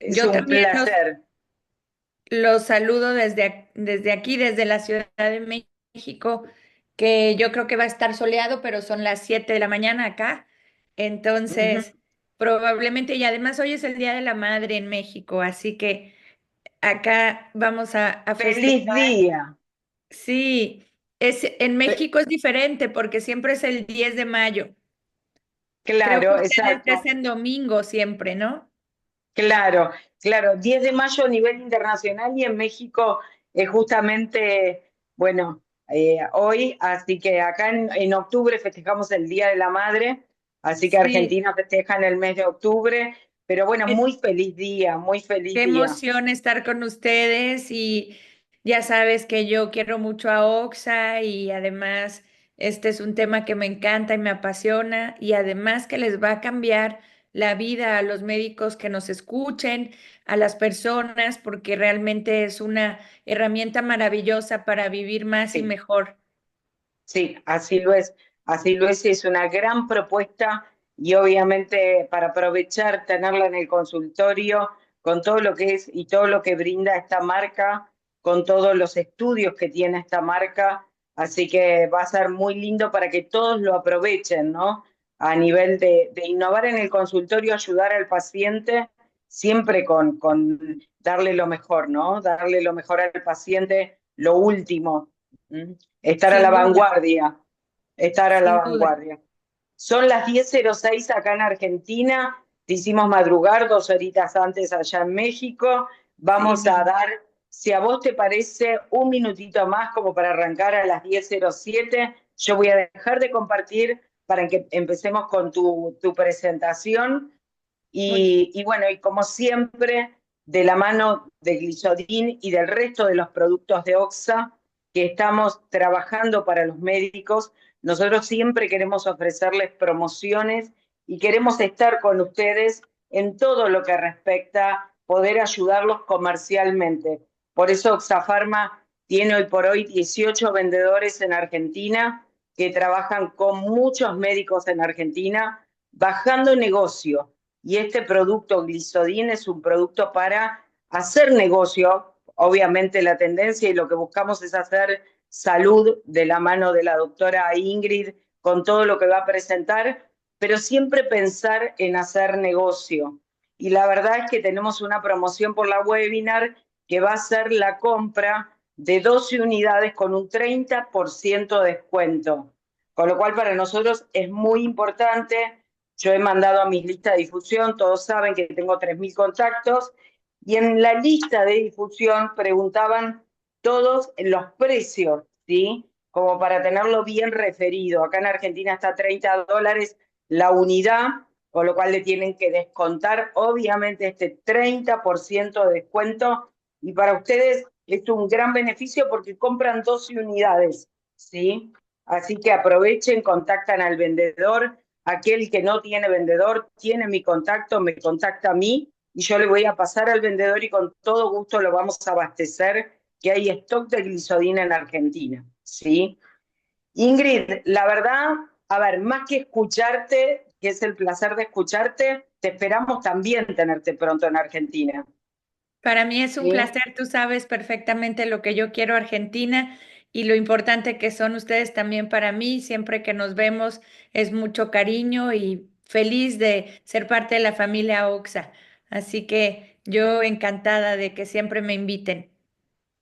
Es Yo un también placer. los saludo desde aquí, desde la Ciudad de México, que yo creo que va a estar soleado, pero son las 7 de la mañana acá. Ujú. Entonces, probablemente, y además hoy es el Día de la Madre en México, así que acá vamos a Feliz festejar. día. Sí, en México es diferente porque siempre es el 10 de mayo. Creo que Claro, ustedes es exacto. en domingo siempre, ¿no? Claro, claro. 10 de mayo a nivel internacional y en México es justamente, bueno, hoy, así que acá en octubre festejamos el Día de la Madre, así que Sí. Argentina festeja en el mes de octubre, pero bueno, muy feliz Qué día. emoción estar con ustedes y ya sabes que yo quiero mucho a Oxa y además este es un tema que me encanta y me apasiona y además que les va a cambiar la vida a los médicos que nos escuchen, a las personas, porque realmente es una herramienta maravillosa para vivir más y Sí. mejor. Sí, así lo es una gran propuesta y obviamente para aprovechar, tenerla en el consultorio con todo lo que es y todo lo que brinda esta marca, con todos los estudios que tiene esta marca, así que va a ser muy lindo para que todos lo aprovechen, ¿no? A nivel de innovar en el consultorio, ayudar al paciente, siempre con darle lo mejor, ¿no? Darle lo mejor al paciente, lo último. ¿Mm? Estar a la Sin duda, vanguardia, estar a la sin duda. vanguardia. Son las 10:06 acá en Argentina, te hicimos madrugar 2 horitas antes allá en México. Sí, Vamos a dar, si a vos te parece, un minutito más como para arrancar a las 10:07. Yo voy a dejar de compartir para que empecemos con tu presentación. much- Y bueno, y como siempre, de la mano de Glisodin y del resto de los productos de OXA que estamos trabajando para los médicos, nosotros siempre queremos ofrecerles promociones y queremos estar con ustedes en todo lo que respecta a poder ayudarlos comercialmente. Por eso OXA Pharma tiene hoy por hoy 18 vendedores en Argentina que trabajan con muchos médicos en Argentina, bajando negocio, y este producto Glisodin es un producto para hacer negocio. Obviamente la tendencia y lo que buscamos es hacer salud de la mano de la doctora Ingrid con todo lo que va a presentar, pero siempre pensar en hacer negocio. Y la verdad es que tenemos una promoción por la webinar que va a ser la compra de 12 unidades con un 30% de descuento. Con lo cual para nosotros es muy importante. Yo he mandado a mis listas de difusión, todos saben que tengo 3.000 contactos, y en la lista de difusión preguntaban todos los precios, ¿sí? Como para tenerlo bien referido. Acá en Argentina está $30 la unidad, con lo cual le tienen que descontar, obviamente, este 30% de descuento, y para ustedes es un gran beneficio porque compran 12 unidades, ¿sí? Así que aprovechen, contactan al vendedor. Aquel que no tiene vendedor tiene mi contacto, me contacta a mí y yo le voy a pasar al vendedor y con todo gusto lo vamos a abastecer, que hay stock de glisodina en Argentina, ¿sí? Ingrid, la verdad, a ver, más que escucharte, que es el placer de escucharte, te esperamos también tenerte pronto en Argentina, Para mí es un ¿sí? placer, tú sabes perfectamente lo que yo quiero Argentina y lo importante que son ustedes también para mí. Siempre que nos vemos es mucho cariño y feliz de ser parte de la familia Oxa. Así que yo encantada de que siempre me inviten.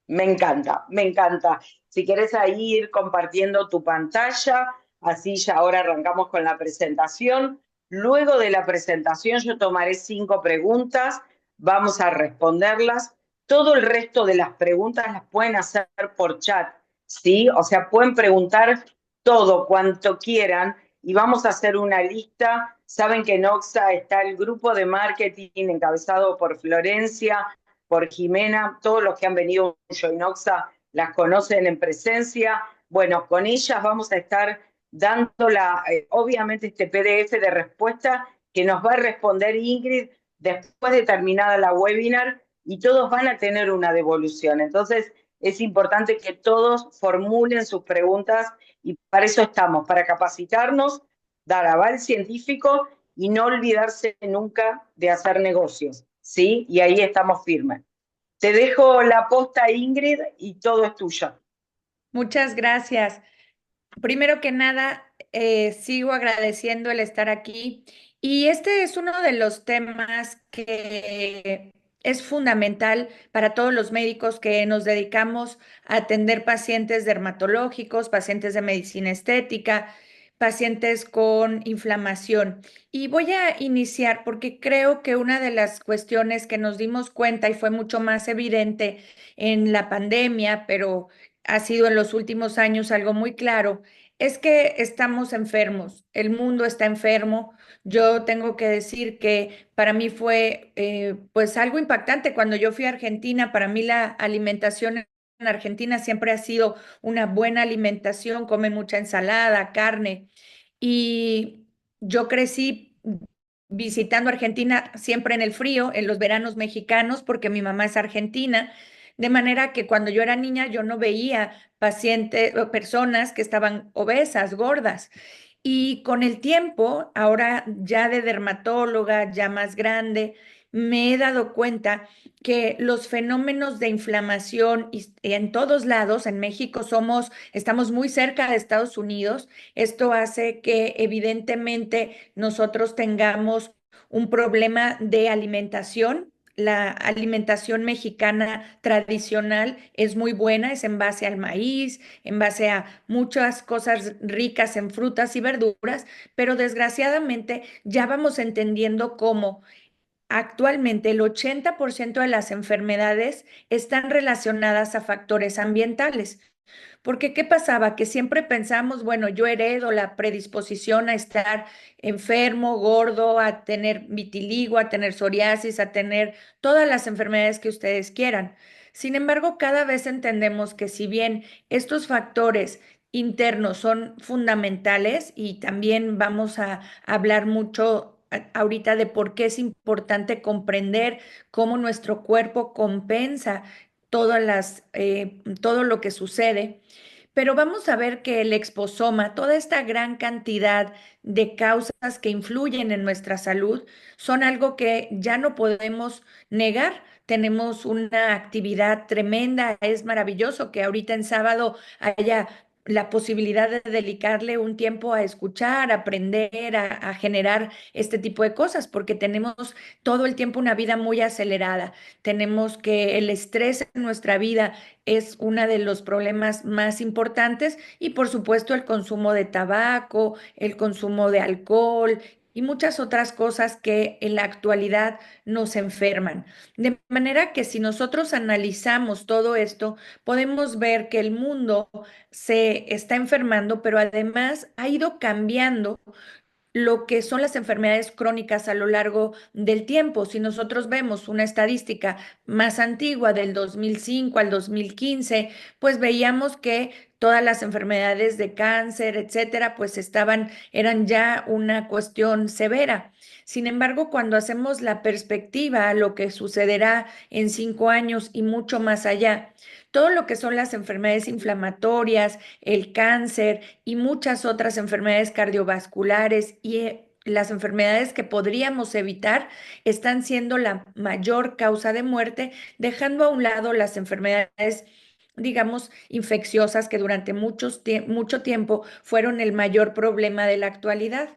Me encanta, me encanta. Si querés ahí ir compartiendo tu pantalla, así ya ahora arrancamos con la presentación. Luego de la presentación yo tomaré 5 preguntas, vamos a responderlas. Todo el resto de las preguntas las pueden hacer por chat, ¿sí? O sea, pueden preguntar todo cuanto quieran y vamos a hacer una lista. Saben que en Oxa está el grupo de marketing encabezado por Florencia, por Jimena, todos los que han venido a Joinoxa las conocen en presencia. Bueno, con ellas vamos a estar dando obviamente este PDF de respuesta que nos va a responder Ingrid después de terminada la webinar y todos van a tener una devolución. Entonces es importante que todos formulen sus preguntas y para eso estamos, para capacitarnos, dar aval científico y no olvidarse nunca de hacer negocios. ¿sí? Y ahí estamos firmes. Te dejo la posta, Ingrid, y todo es tuyo. Muchas gracias. Primero que nada, sigo agradeciendo el estar aquí y este es uno de los temas que es fundamental para todos los médicos que nos dedicamos a atender pacientes dermatológicos, pacientes de medicina estética, pacientes con inflamación. Y voy a iniciar porque creo que una de las cuestiones que nos dimos cuenta y fue mucho más evidente en la pandemia, pero ha sido en los últimos años algo muy claro, es que estamos enfermos, el mundo está enfermo. Yo tengo que decir que para mí fue pues algo impactante cuando yo fui a Argentina. Para mí la alimentación en Argentina siempre ha sido una buena alimentación, comen mucha ensalada, carne. Y yo crecí visitando Argentina siempre en el frío, en los veranos mexicanos, porque mi mamá es argentina, de manera que cuando yo era niña yo no veía pacientes o personas que estaban obesas, gordas. Y con el tiempo, ahora ya de dermatóloga, ya más grande, me he dado cuenta que los fenómenos de inflamación y en todos lados, en México estamos muy cerca de Estados Unidos. Esto hace que evidentemente nosotros tengamos un problema de alimentación. La alimentación mexicana tradicional es muy buena, es en base al maíz, en base a muchas cosas ricas en frutas y verduras, pero desgraciadamente ya vamos entendiendo cómo actualmente el 80% de las enfermedades están relacionadas a factores ambientales. Porque ¿qué pasaba? Que siempre pensamos, bueno, yo heredo la predisposición a estar enfermo, gordo, a tener vitiligo, a tener psoriasis, a tener todas las enfermedades que ustedes quieran. Sin embargo, cada vez entendemos que si bien estos factores internos son fundamentales y también vamos a hablar mucho ahorita de por qué es importante comprender cómo nuestro cuerpo compensa todo lo que sucede, pero vamos a ver que el exposoma, toda esta gran cantidad de causas que influyen en nuestra salud, son algo que ya no podemos negar. Tenemos una actividad tremenda, es maravilloso que ahorita en sábado haya la posibilidad de dedicarle un tiempo a escuchar, a aprender, a generar este tipo de cosas, porque tenemos todo el tiempo una vida muy acelerada. Tenemos que el estrés en nuestra vida es uno de los problemas más importantes y por supuesto el consumo de tabaco, el consumo de alcohol y muchas otras cosas que en la actualidad nos enferman. De manera que si nosotros analizamos todo esto, podemos ver que el mundo se está enfermando, pero además ha ido cambiando lo que son las enfermedades crónicas a lo largo del tiempo. Si nosotros vemos una estadística más antigua del 2005 al 2015, pues veíamos que todas las enfermedades de cáncer, etcétera, pues eran ya una cuestión severa. Sin embargo, cuando hacemos la perspectiva a lo que sucederá en 5 años y mucho más allá, todo lo que son las enfermedades inflamatorias, el cáncer y muchas otras enfermedades cardiovasculares las enfermedades que podríamos evitar están siendo la mayor causa de muerte, dejando a un lado las enfermedades, digamos, infecciosas que durante mucho tiempo fueron el mayor problema de la actualidad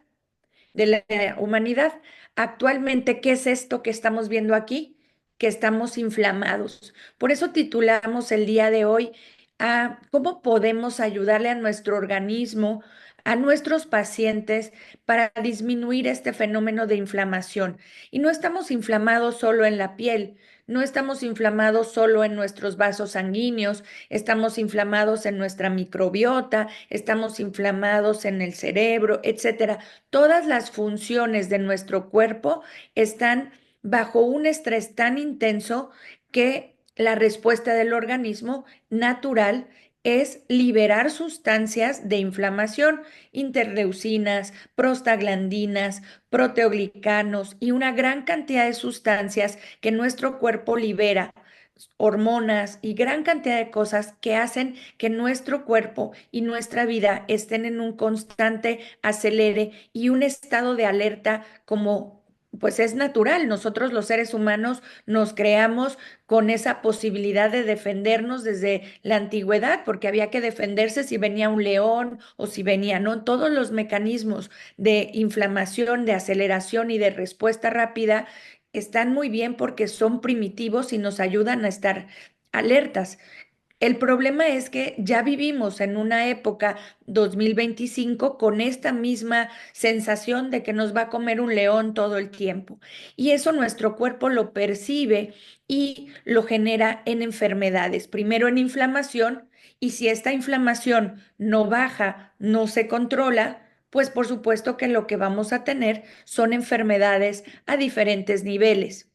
de la humanidad. Actualmente, ¿qué es esto que estamos viendo aquí? Que estamos inflamados. Por eso titulamos el día de hoy a cómo podemos ayudarle a nuestro organismo, a nuestros pacientes para disminuir este fenómeno de inflamación. Y no estamos inflamados solo en la piel, no estamos inflamados solo en nuestros vasos sanguíneos, estamos inflamados en nuestra microbiota, estamos inflamados en el cerebro, etcétera. Todas las funciones de nuestro cuerpo están bajo un estrés tan intenso que la respuesta del organismo natural es liberar sustancias de inflamación, interleucinas, prostaglandinas, proteoglicanos y una gran cantidad de sustancias que nuestro cuerpo libera, hormonas y gran cantidad de cosas que hacen que nuestro cuerpo y nuestra vida estén en un constante acelere y un estado de alerta como pues es natural. Nosotros los seres humanos nos creamos con esa posibilidad de defendernos desde la antigüedad, porque había que defenderse si venía un león o si venía, ¿no? Todos los mecanismos de inflamación, de aceleración y de respuesta rápida están muy bien porque son primitivos y nos ayudan a estar alertas. El problema es que ya vivimos en una época 2025 con esta misma sensación de que nos va a comer un león todo el tiempo. Y eso nuestro cuerpo lo percibe y lo genera en enfermedades. Primero en inflamación, y si esta inflamación no baja, no se controla, pues por supuesto que lo que vamos a tener son enfermedades a diferentes niveles.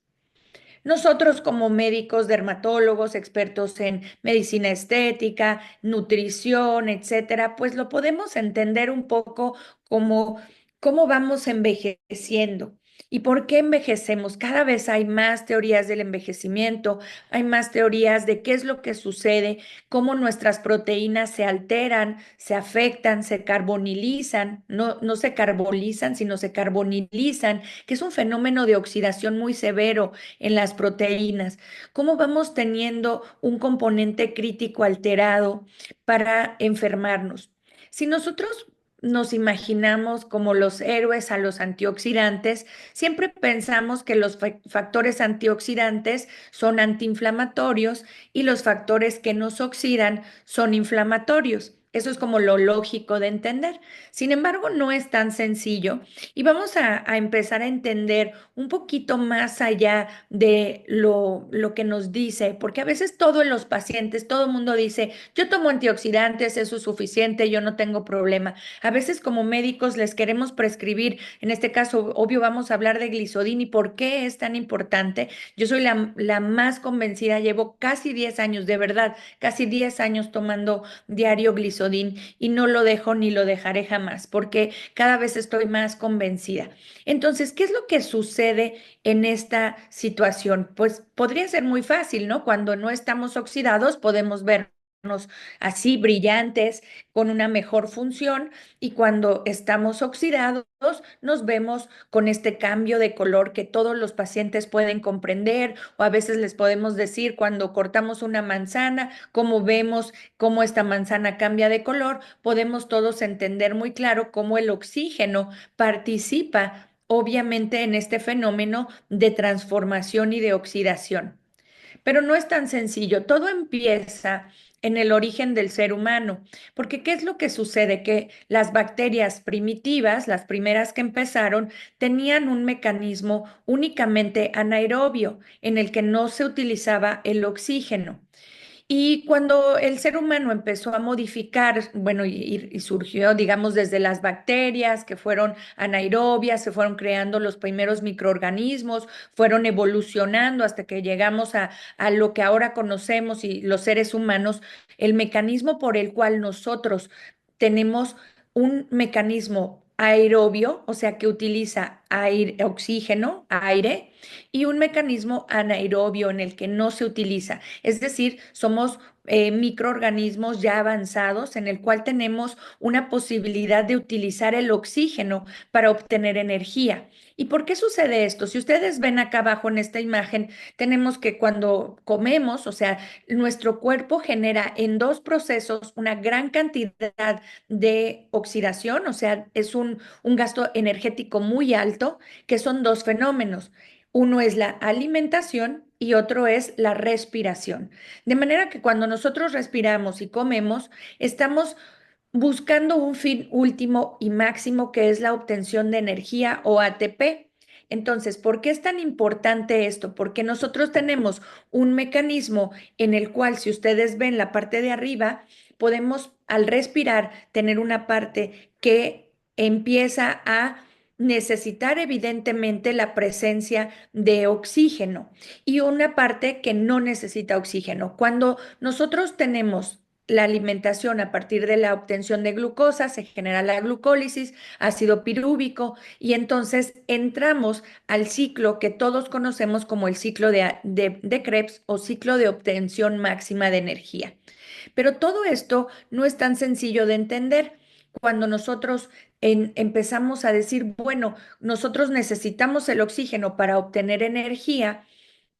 Nosotros como médicos, dermatólogos, expertos en medicina estética, nutrición, etcétera, pues lo podemos entender un poco como cómo vamos envejeciendo. ¿Y por qué envejecemos? Cada vez hay más teorías del envejecimiento, hay más teorías de qué es lo que sucede, cómo nuestras proteínas se alteran, se afectan, se carbonilizan, no se carbolizan, sino se carbonilizan, que es un fenómeno de oxidación muy severo en las proteínas, cómo vamos teniendo un componente crítico alterado para enfermarnos. Si nosotros nos imaginamos como los héroes a los antioxidantes, siempre pensamos que los factores antioxidantes son antiinflamatorios y los factores que nos oxidan son inflamatorios. Eso es como lo lógico de entender. Sin embargo, no es tan sencillo y vamos a empezar a entender un poquito más allá de lo que nos dice, porque a veces todos los pacientes, todo el mundo dice, yo tomo antioxidantes, eso es suficiente, yo no tengo problema. A veces como médicos les queremos prescribir, en este caso, obvio, vamos a hablar de Glisodin y por qué es tan importante. Yo soy la más convencida, llevo casi 10 años, de verdad, casi 10 años tomando diario Glisodin y no lo dejo ni lo dejaré jamás, porque cada vez estoy más convencida. Entonces, ¿qué es lo que sucede en esta situación? Pues podría ser muy fácil, ¿no? Cuando no estamos oxidados, podemos vernos así brillantes, con una mejor función, y cuando estamos oxidados, nos vemos con este cambio de color que todos los pacientes pueden comprender, o a veces les podemos decir cuando cortamos una manzana, cómo vemos cómo esta manzana cambia de color, podemos todos entender muy claro cómo el oxígeno participa obviamente en este fenómeno de transformación y de oxidación. Pero no es tan sencillo, todo empieza en el origen del ser humano, porque ¿qué es lo que sucede? Que las bacterias primitivas, las primeras que empezaron, tenían un mecanismo únicamente anaerobio, en el que no se utilizaba el oxígeno. Y cuando el ser humano empezó a modificar, bueno, y surgió, digamos, desde las bacterias que fueron anaerobias, se fueron creando los primeros microorganismos, fueron evolucionando hasta que llegamos a lo que ahora conocemos y los seres humanos, el mecanismo por el cual nosotros tenemos un mecanismo aerobio, o sea, que utiliza aire, oxígeno, aire, y un mecanismo anaerobio en el que no se utiliza. Es decir, somos microorganismos ya avanzados en el cual tenemos una posibilidad de utilizar el oxígeno para obtener energía. ¿Y por qué sucede esto? Si ustedes ven acá abajo en esta imagen, tenemos que cuando comemos, o sea, nuestro cuerpo genera en dos procesos una gran cantidad de oxidación, o sea, es un gasto energético muy alto, que son dos fenómenos. Uno es la alimentación y otro es la respiración. De manera que cuando nosotros respiramos y comemos, estamos buscando un fin último y máximo que es la obtención de energía o ATP. Entonces, ¿por qué es tan importante esto? Porque nosotros tenemos un mecanismo en el cual, si ustedes ven la parte de arriba, podemos al respirar tener una parte que empieza a necesitar evidentemente la presencia de oxígeno y una parte que no necesita oxígeno. Cuando nosotros tenemos la alimentación a partir de la obtención de glucosa, se genera la glucólisis, ácido pirúvico, y entonces entramos al ciclo que todos conocemos como el ciclo de Krebs o ciclo de obtención máxima de energía. Pero todo esto no es tan sencillo de entender. cuando nosotros empezamos a decir, bueno, nosotros necesitamos el oxígeno para obtener energía,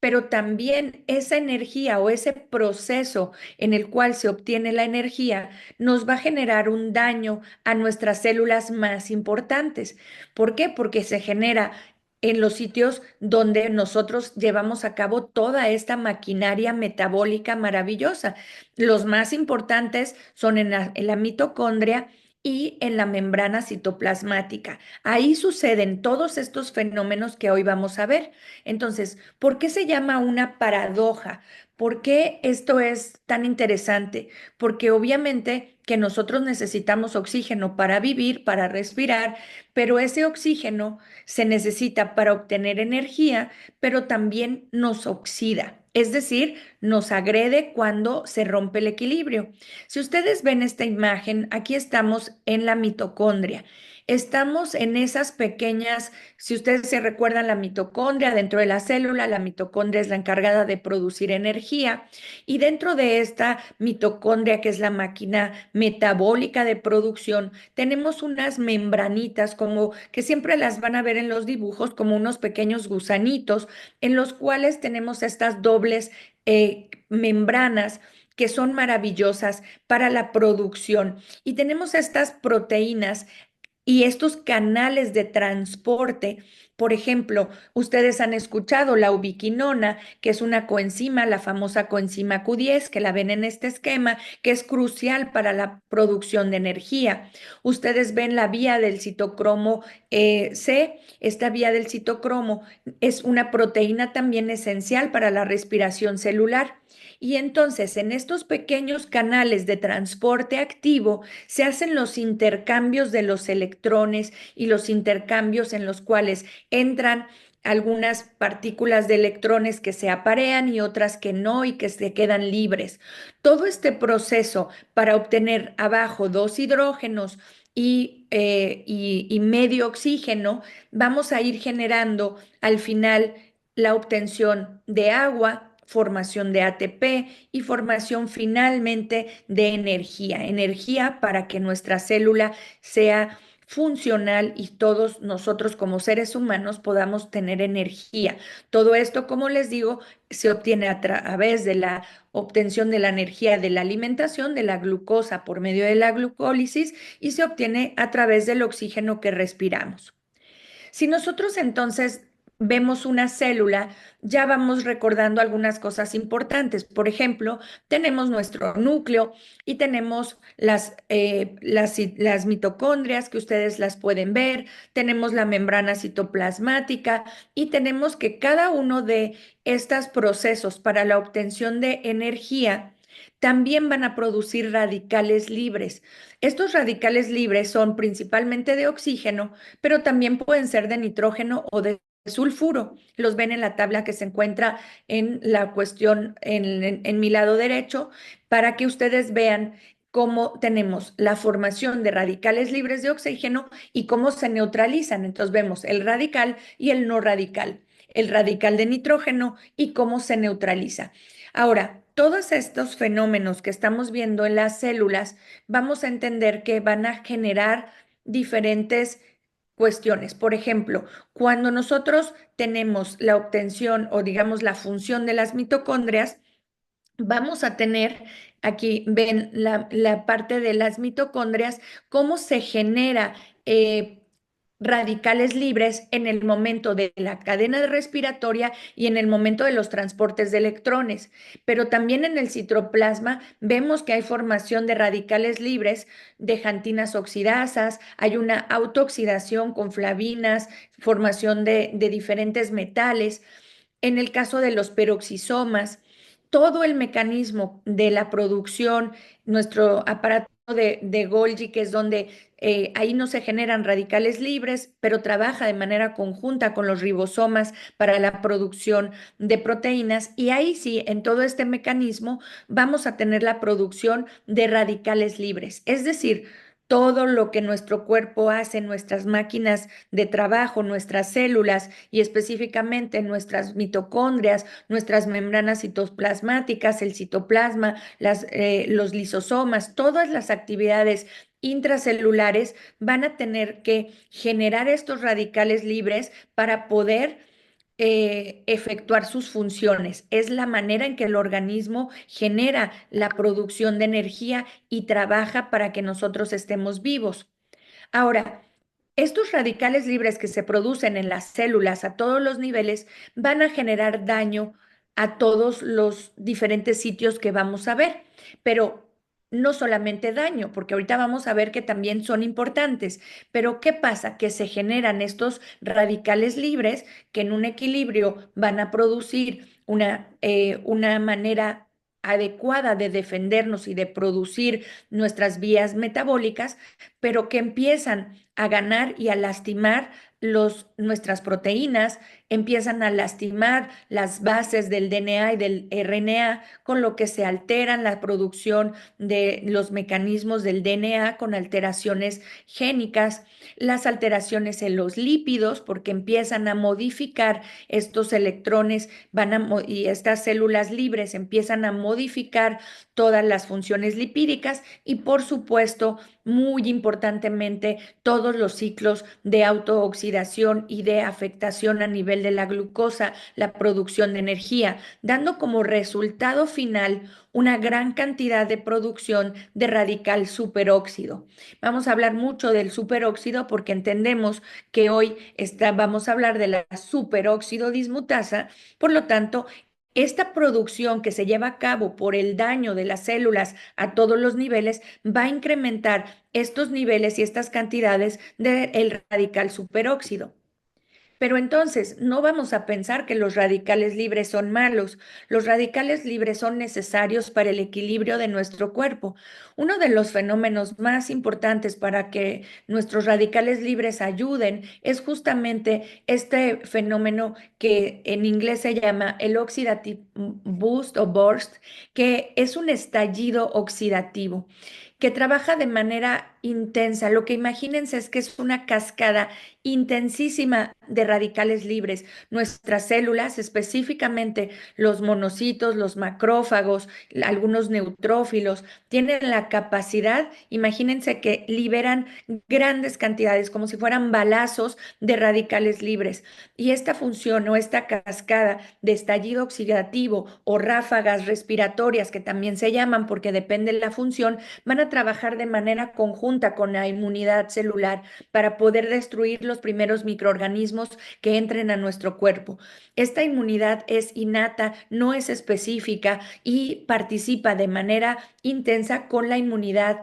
pero también esa energía o ese proceso en el cual se obtiene la energía nos va a generar un daño a nuestras células más importantes. ¿Por qué? Porque se genera en los sitios donde nosotros llevamos a cabo toda esta maquinaria metabólica maravillosa. Los más importantes son en la mitocondria y en la membrana citoplasmática. Ahí suceden todos estos fenómenos que hoy vamos a ver. Entonces, ¿por qué se llama una paradoja? ¿Por qué esto es tan interesante? Porque obviamente que nosotros necesitamos oxígeno para vivir, para respirar, pero ese oxígeno se necesita para obtener energía, pero también nos oxida, es decir, nos agrede cuando se rompe el equilibrio. Si ustedes ven esta imagen, aquí estamos en la mitocondria. Estamos en esas pequeñas, si ustedes se recuerdan la mitocondria, dentro de la célula, la mitocondria es la encargada de producir energía y dentro de esta mitocondria, que es la máquina metabólica de producción, tenemos unas membranitas como que siempre las van a ver en los dibujos, como unos pequeños gusanitos en los cuales tenemos estas dobles membranas que son maravillosas para la producción. Y tenemos estas proteínas y estos canales de transporte. Por ejemplo, ustedes han escuchado la ubiquinona, que es una coenzima, la famosa coenzima Q10, que la ven en este esquema, que es crucial para la producción de energía. Ustedes ven la vía del citocromo C. Esta vía del citocromo es una proteína también esencial para la respiración celular. Y entonces, en estos pequeños canales de transporte activo, se hacen los intercambios de los electrones y los intercambios en los cuales entran algunas partículas de electrones que se aparean y otras que no y que se quedan libres. Todo este proceso para obtener abajo dos hidrógenos y medio oxígeno, vamos a ir generando al final la obtención de agua, formación de ATP y formación finalmente de energía, energía para que nuestra célula sea funcional y todos nosotros como seres humanos podamos tener energía. Todo esto, como les digo, se obtiene a través de la obtención de la energía de la alimentación, de la glucosa por medio de la glucólisis y se obtiene a través del oxígeno que respiramos. Si nosotros entonces vemos una célula, ya vamos recordando algunas cosas importantes. Por ejemplo, tenemos nuestro núcleo y tenemos las mitocondrias que ustedes las pueden ver, tenemos la membrana citoplasmática y tenemos que cada uno de estos procesos para la obtención de energía también van a producir radicales libres. Estos radicales libres son principalmente de oxígeno, pero también pueden ser de nitrógeno o de sulfuro. Los ven en la tabla que se encuentra en la cuestión en mi lado derecho, para que ustedes vean cómo tenemos la formación de radicales libres de oxígeno y cómo se neutralizan. Entonces vemos el radical y el no radical, el radical de nitrógeno y cómo se neutraliza. Ahora, todos estos fenómenos que estamos viendo en las células, vamos a entender que van a generar diferentes cuestiones. Por ejemplo, cuando nosotros tenemos la obtención o digamos la función de las mitocondrias, vamos a tener, aquí ven la parte de las mitocondrias, cómo se genera radicales libres en el momento de la cadena respiratoria y en el momento de los transportes de electrones. Pero también en el citoplasma vemos que hay formación de radicales libres de xantinas oxidasas, hay una autooxidación con flavinas, formación de diferentes metales. En el caso de los peroxisomas, todo el mecanismo de la producción, nuestro aparato de Golgi, que es donde ahí no se generan radicales libres, pero trabaja de manera conjunta con los ribosomas para la producción de proteínas. Y ahí sí, en todo este mecanismo, vamos a tener la producción de radicales libres. Es decir, todo lo que nuestro cuerpo hace, nuestras máquinas de trabajo, nuestras células y específicamente nuestras mitocondrias, nuestras membranas citoplasmáticas, el citoplasma, los lisosomas, todas las actividades intracelulares van a tener que generar estos radicales libres para poder efectuar sus funciones. Es la manera en que el organismo genera la producción de energía y trabaja para que nosotros estemos vivos. Ahora, estos radicales libres que se producen en las células a todos los niveles van a generar daño a todos los diferentes sitios que vamos a ver, pero no solamente daño, porque ahorita vamos a ver que también son importantes, pero ¿qué pasa? Que se generan estos radicales libres que en un equilibrio van a producir una manera adecuada de defendernos y de producir nuestras vías metabólicas, pero que empiezan a ganar y a lastimar nuestras proteínas, empiezan a lastimar las bases del DNA y del RNA, con lo que se alteran la producción de los mecanismos del DNA con alteraciones génicas, las alteraciones en los lípidos, porque empiezan a modificar estos electrones, y estas células libres empiezan a modificar todas las funciones lipídicas y, por supuesto, muy importantemente, todos los ciclos de autooxidación y de afectación a nivel de la glucosa, la producción de energía, dando como resultado final una gran cantidad de producción de radical superóxido. Vamos a hablar mucho del superóxido porque entendemos que hoy vamos a hablar de la superóxido dismutasa, por lo tanto, esta producción que se lleva a cabo por el daño de las células a todos los niveles va a incrementar estos niveles y estas cantidades del radical superóxido. Pero entonces, no vamos a pensar que los radicales libres son malos. Los radicales libres son necesarios para el equilibrio de nuestro cuerpo. Uno de los fenómenos más importantes para que nuestros radicales libres ayuden es justamente este fenómeno que en inglés se llama el oxidative boost o burst, que es un estallido oxidativo que trabaja de manera intensa. Lo que imagínense es que es una cascada intensísima de radicales libres. Nuestras células, específicamente los monocitos, los macrófagos, algunos neutrófilos, tienen la capacidad, imagínense que liberan grandes cantidades, como si fueran balazos de radicales libres. Y esta función o esta cascada de estallido oxidativo o ráfagas respiratorias, que también se llaman porque depende de la función, van a trabajar de manera conjunta con la inmunidad celular para poder destruir los primeros microorganismos que entren a nuestro cuerpo. Esta inmunidad es innata, no es específica y participa de manera intensa con la inmunidad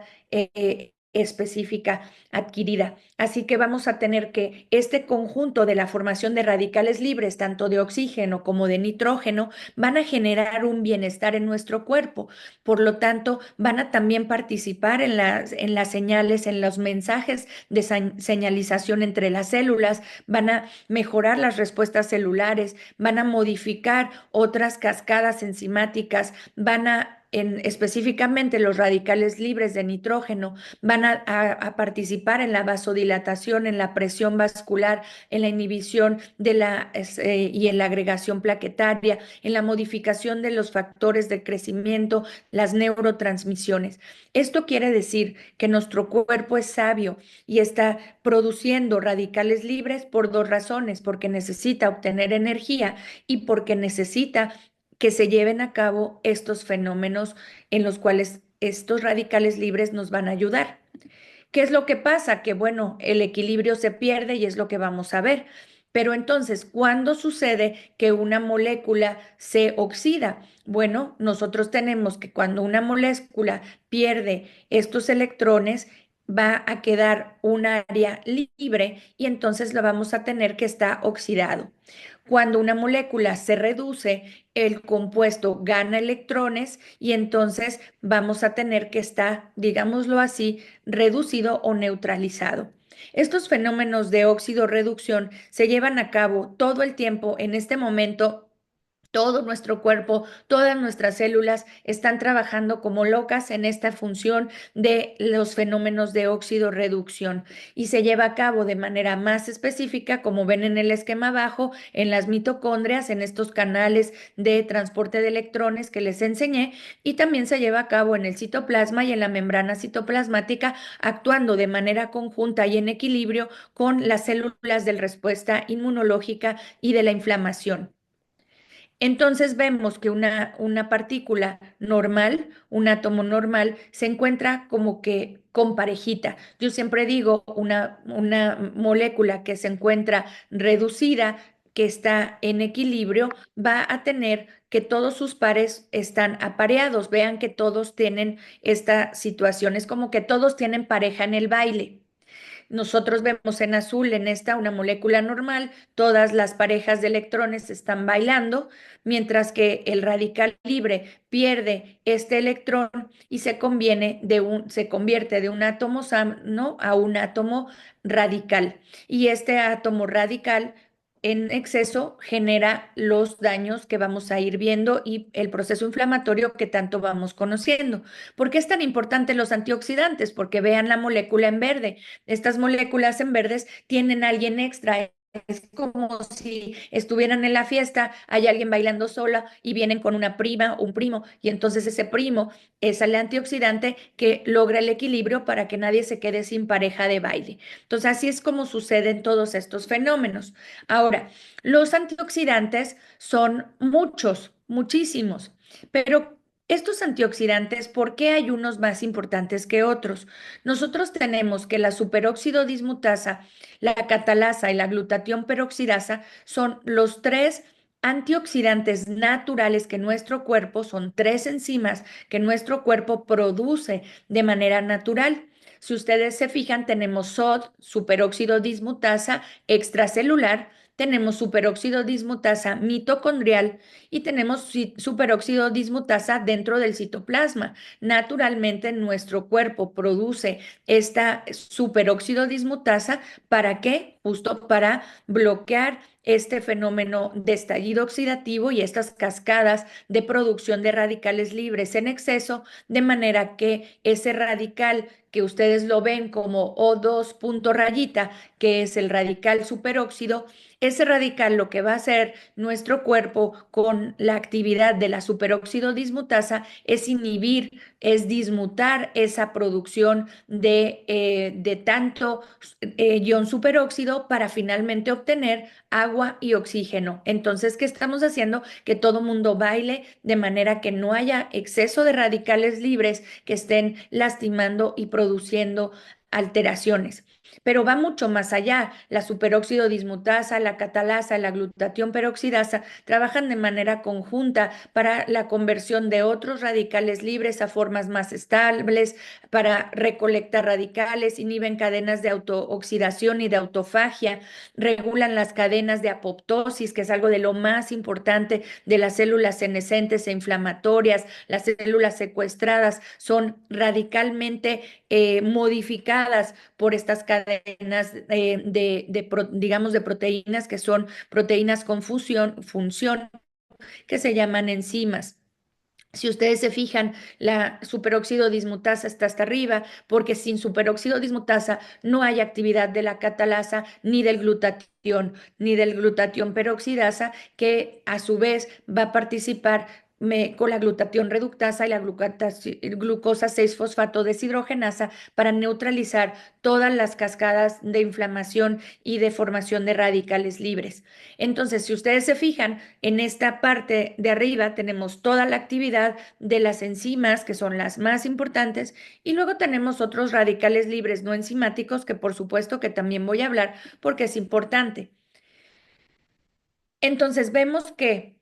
específica adquirida. Así que vamos a tener que este conjunto de la formación de radicales libres, tanto de oxígeno como de nitrógeno, van a generar un bienestar en nuestro cuerpo. Por lo tanto, van a también participar en las señales, en los mensajes de señalización entre las células, van a mejorar las respuestas celulares, van a modificar otras cascadas enzimáticas, específicamente los radicales libres de nitrógeno van a participar en la vasodilatación, en la presión vascular, en la inhibición y en la agregación plaquetaria, en la modificación de los factores de crecimiento, las neurotransmisiones. Esto quiere decir que nuestro cuerpo es sabio y está produciendo radicales libres por dos razones: porque necesita obtener energía y porque necesita que se lleven a cabo estos fenómenos en los cuales estos radicales libres nos van a ayudar. ¿Qué es lo que pasa? Que bueno, el equilibrio se pierde y es lo que vamos a ver. Pero entonces, ¿cuándo sucede que una molécula se oxida? Bueno, nosotros tenemos que cuando una molécula pierde estos electrones, va a quedar un área libre y entonces la vamos a tener que estar oxidado. Cuando una molécula se reduce, el compuesto gana electrones y entonces vamos a tener que estar, digámoslo así, reducido o neutralizado. Estos fenómenos de óxido-reducción se llevan a cabo todo el tiempo en este momento. Todo nuestro cuerpo, todas nuestras células están trabajando como locas en esta función de los fenómenos de oxidorreducción y se lleva a cabo de manera más específica, como ven en el esquema abajo, en las mitocondrias, en estos canales de transporte de electrones que les enseñé, y también se lleva a cabo en el citoplasma y en la membrana citoplasmática, actuando de manera conjunta y en equilibrio con las células de respuesta inmunológica y de la inflamación. Entonces vemos que una partícula normal, un átomo normal, se encuentra como que con parejita. Yo siempre digo una molécula que se encuentra reducida, que está en equilibrio, va a tener que todos sus pares están apareados. Vean que todos tienen esta situación. Es como que todos tienen pareja en el baile. Nosotros vemos en azul en esta una molécula normal, todas las parejas de electrones están bailando, mientras que el radical libre pierde este electrón y se convierte de un átomo sano a un átomo radical. Y este átomo radical en exceso genera los daños que vamos a ir viendo y el proceso inflamatorio que tanto vamos conociendo. ¿Por qué es tan importante los antioxidantes? Porque vean la molécula en verde. Estas moléculas en verdes tienen a alguien extra. Es como si estuvieran en la fiesta, hay alguien bailando sola y vienen con una prima, un primo, y entonces ese primo es el antioxidante que logra el equilibrio para que nadie se quede sin pareja de baile. Entonces, así es como suceden todos estos fenómenos. Ahora, los antioxidantes son muchos, muchísimos, pero estos antioxidantes, ¿por qué hay unos más importantes que otros? Nosotros tenemos que la superóxido dismutasa, la catalasa y la glutatión peroxidasa son los tres antioxidantes naturales que nuestro cuerpo, son tres enzimas que nuestro cuerpo produce de manera natural. Si ustedes se fijan, tenemos SOD, superóxido dismutasa extracelular, tenemos superóxido dismutasa mitocondrial y tenemos superóxido dismutasa dentro del citoplasma. Naturalmente, nuestro cuerpo produce esta superóxido dismutasa. ¿Para qué? Justo para bloquear este fenómeno de estallido oxidativo y estas cascadas de producción de radicales libres en exceso, de manera que ese radical que ustedes lo ven como O2 punto rayita, que es el radical superóxido, ese radical lo que va a hacer nuestro cuerpo con la actividad de la superóxido dismutasa es inhibir, es dismutar esa producción de tanto ion superóxido para finalmente obtener agua y oxígeno. Entonces, ¿qué estamos haciendo? Que todo mundo baile de manera que no haya exceso de radicales libres que estén lastimando y produciendo alteraciones. Pero va mucho más allá. La superóxido dismutasa, la catalasa, la glutatión peroxidasa trabajan de manera conjunta para la conversión de otros radicales libres a formas más estables, para recolectar radicales, inhiben cadenas de autooxidación y de autofagia, regulan las cadenas de apoptosis, que es algo de lo más importante de las células senescentes e inflamatorias. Las células secuestradas son radicalmente modificadas por estas cadenas digamos, de proteínas que son proteínas con función, que se llaman enzimas. Si ustedes se fijan, la superóxido dismutasa está hasta arriba, porque sin superóxido dismutasa no hay actividad de la catalasa ni del glutatión peroxidasa, que a su vez va a participar con la glutatión reductasa y la glucosa 6-fosfato deshidrogenasa para neutralizar todas las cascadas de inflamación y de formación de radicales libres. Entonces, si ustedes se fijan, en esta parte de arriba tenemos toda la actividad de las enzimas, que son las más importantes, y luego tenemos otros radicales libres no enzimáticos, que por supuesto que también voy a hablar porque es importante. Entonces, vemos que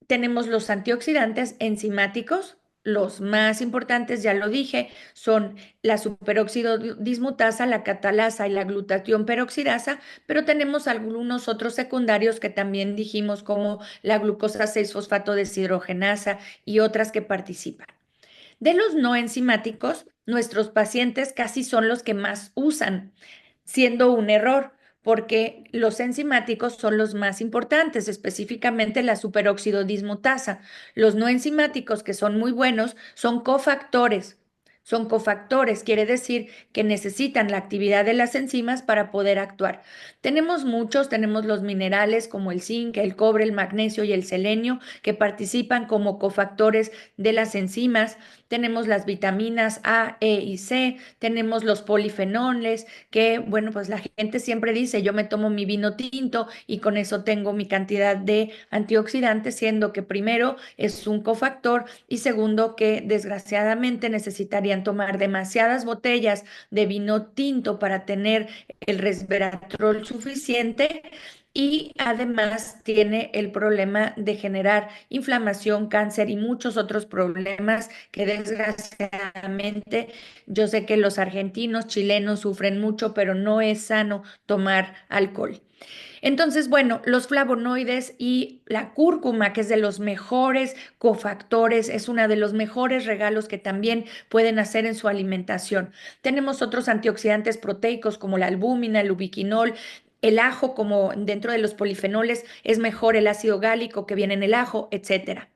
tenemos los antioxidantes enzimáticos. Los más importantes, ya lo dije, son la superóxido dismutasa, la catalasa y la glutatión peroxidasa, pero tenemos algunos otros secundarios que también dijimos, como la glucosa 6-fosfato deshidrogenasa y otras que participan. De los no enzimáticos, nuestros pacientes casi son los que más usan, siendo un error, porque los enzimáticos son los más importantes, específicamente la superóxido dismutasa. Los no enzimáticos, que son muy buenos, son cofactores. Son cofactores, quiere decir que necesitan la actividad de las enzimas para poder actuar. Tenemos muchos, tenemos los minerales como el zinc, el cobre, el magnesio y el selenio que participan como cofactores de las enzimas. Tenemos las vitaminas A, E y C, tenemos los polifenoles, que bueno, pues la gente siempre dice, yo me tomo mi vino tinto y con eso tengo mi cantidad de antioxidantes, siendo que primero es un cofactor y segundo que desgraciadamente necesitarían tomar demasiadas botellas de vino tinto para tener el resveratrol suficiente y además tiene el problema de generar inflamación, cáncer y muchos otros problemas que desgraciadamente yo sé que los argentinos, chilenos sufren mucho, pero no es sano tomar alcohol. Entonces, bueno, los flavonoides y la cúrcuma, que es de los mejores cofactores, es uno de los mejores regalos que también pueden hacer en su alimentación. Tenemos otros antioxidantes proteicos como la albúmina, el ubiquinol. El ajo, como dentro de los polifenoles, es mejor el ácido gálico que viene en el ajo, etcétera.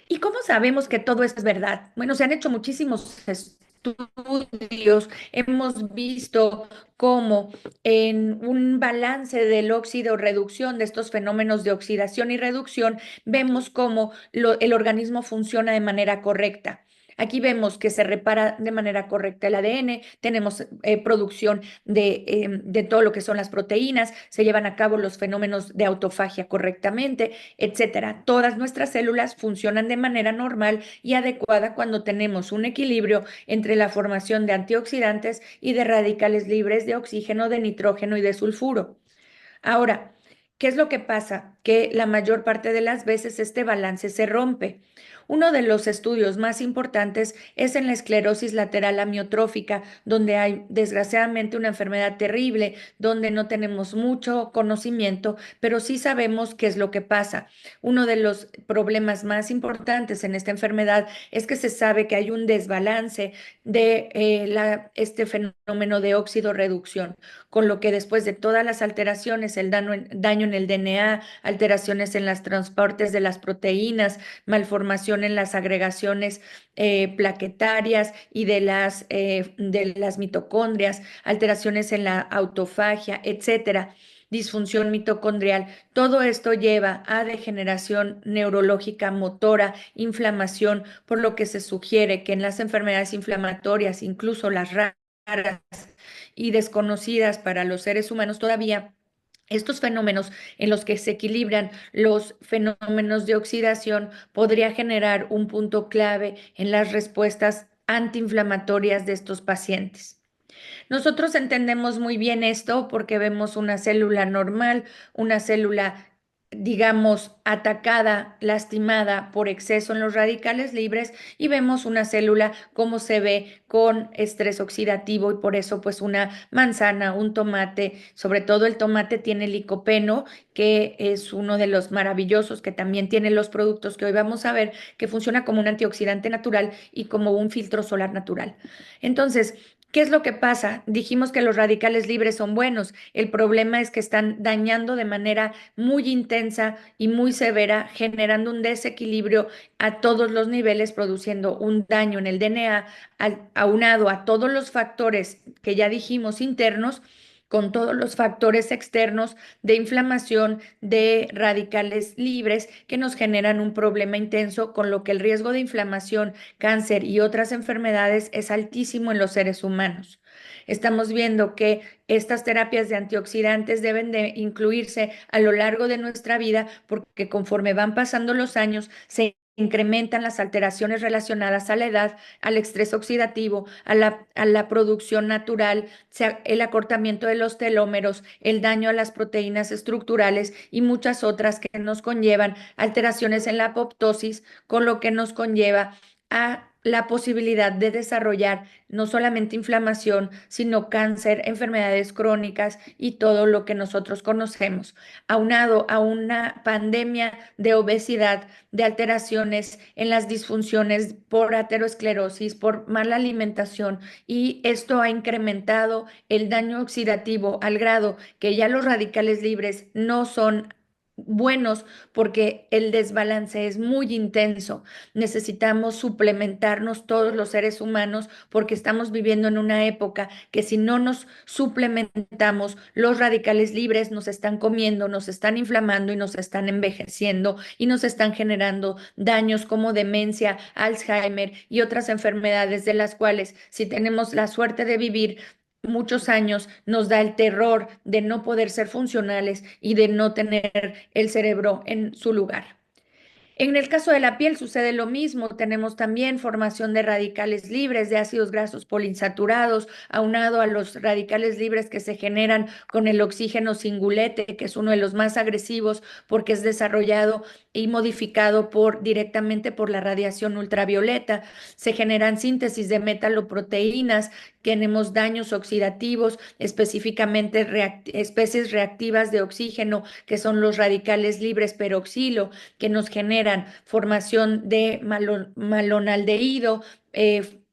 ¿Y cómo sabemos que todo es verdad? Bueno, se han hecho muchísimos estudios, hemos visto cómo en un balance del óxido reducción de estos fenómenos de oxidación y reducción, vemos cómo el organismo funciona de manera correcta. Aquí vemos que se repara de manera correcta el ADN, tenemos producción de todo lo que son las proteínas, se llevan a cabo los fenómenos de autofagia correctamente, etcétera. Todas nuestras células funcionan de manera normal y adecuada cuando tenemos un equilibrio entre la formación de antioxidantes y de radicales libres de oxígeno, de nitrógeno y de sulfuro. Ahora, ¿qué es lo que pasa? Que la mayor parte de las veces este balance se rompe. Uno de los estudios más importantes es en la esclerosis lateral amiotrófica, donde hay desgraciadamente una enfermedad terrible, donde no tenemos mucho conocimiento, pero sí sabemos qué es lo que pasa. Uno de los problemas más importantes en esta enfermedad es que se sabe que hay un desbalance de este fenómeno de óxido reducción, con lo que después de todas las alteraciones, el daño en el DNA, alteraciones en los transportes de las proteínas, malformación en las agregaciones plaquetarias y de las mitocondrias, alteraciones en la autofagia, etcétera, disfunción mitocondrial. Todo esto lleva a degeneración neurológica, motora, inflamación, por lo que se sugiere que en las enfermedades inflamatorias, incluso las raras y desconocidas para los seres humanos todavía, estos fenómenos en los que se equilibran los fenómenos de oxidación podría generar un punto clave en las respuestas antiinflamatorias de estos pacientes. Nosotros entendemos muy bien esto porque vemos una célula normal, una célula, digamos, atacada, lastimada por exceso en los radicales libres y vemos una célula como se ve con estrés oxidativo y por eso pues una manzana, un tomate, sobre todo el tomate tiene licopeno, que es uno de los maravillosos que también tiene los productos que hoy vamos a ver, que funciona como un antioxidante natural y como un filtro solar natural. Entonces, ¿qué es lo que pasa? Dijimos que los radicales libres son buenos. El problema es que están dañando de manera muy intensa y muy severa, generando un desequilibrio a todos los niveles, produciendo un daño en el DNA, aunado a todos los factores que ya dijimos internos, con todos los factores externos de inflamación, de radicales libres que nos generan un problema intenso, con lo que el riesgo de inflamación, cáncer y otras enfermedades es altísimo en los seres humanos. Estamos viendo que estas terapias de antioxidantes deben de incluirse a lo largo de nuestra vida porque conforme van pasando los años se incrementan las alteraciones relacionadas a la edad, al estrés oxidativo, a la producción natural, el acortamiento de los telómeros, el daño a las proteínas estructurales y muchas otras que nos conllevan alteraciones en la apoptosis, con lo que nos conlleva a la posibilidad de desarrollar no solamente inflamación, sino cáncer, enfermedades crónicas y todo lo que nosotros conocemos, aunado a una pandemia de obesidad, de alteraciones en las disfunciones por aterosclerosis, por mala alimentación, y esto ha incrementado el daño oxidativo al grado que ya los radicales libres no son buenos porque el desbalance es muy intenso. Necesitamos suplementarnos todos los seres humanos porque estamos viviendo en una época que si no nos suplementamos, los radicales libres nos están comiendo, nos están inflamando y nos están envejeciendo y nos están generando daños como demencia, Alzheimer y otras enfermedades de las cuales, si tenemos la suerte de vivir muchos años, nos da el terror de no poder ser funcionales y de no tener el cerebro en su lugar. En el caso de la piel sucede lo mismo. Tenemos también formación de radicales libres, de ácidos grasos poliinsaturados, aunado a los radicales libres que se generan con el oxígeno cingulete, que es uno de los más agresivos porque es desarrollado y modificado directamente por la radiación ultravioleta. Se generan síntesis de metaloproteínas, tenemos daños oxidativos, específicamente especies reactivas de oxígeno, que son los radicales libres peroxilo, que nos generan formación de malonaldehído,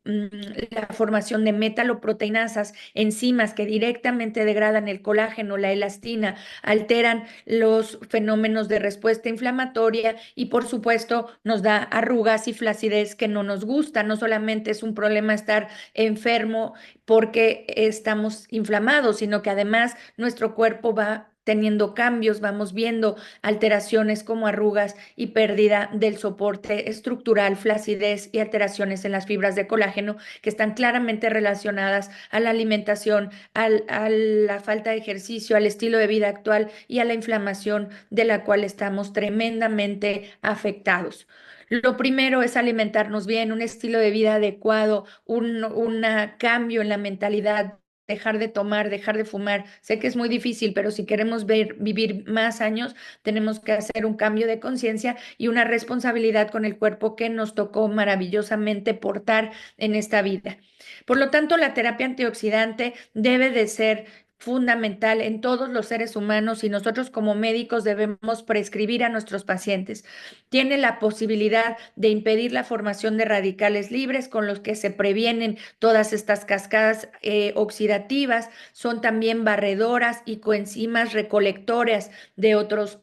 la formación de metaloproteinasas, enzimas que directamente degradan el colágeno, la elastina, alteran los fenómenos de respuesta inflamatoria y por supuesto nos da arrugas y flacidez que no nos gusta. No solamente es un problema estar enfermo porque estamos inflamados, sino que además nuestro cuerpo va teniendo cambios, vamos viendo alteraciones como arrugas y pérdida del soporte estructural, flacidez y alteraciones en las fibras de colágeno que están claramente relacionadas a la alimentación, a la falta de ejercicio, al estilo de vida actual y a la inflamación de la cual estamos tremendamente afectados. Lo primero es alimentarnos bien, un estilo de vida adecuado, un cambio en la mentalidad, dejar de tomar, dejar de fumar. Sé que es muy difícil, pero si queremos vivir más años, tenemos que hacer un cambio de conciencia y una responsabilidad con el cuerpo que nos tocó maravillosamente portar en esta vida. Por lo tanto, la terapia antioxidante debe de ser fundamental en todos los seres humanos y nosotros como médicos debemos prescribir a nuestros pacientes. Tiene la posibilidad de impedir la formación de radicales libres con los que se previenen todas estas cascadas oxidativas. Son también barredoras y coenzimas recolectoras de otros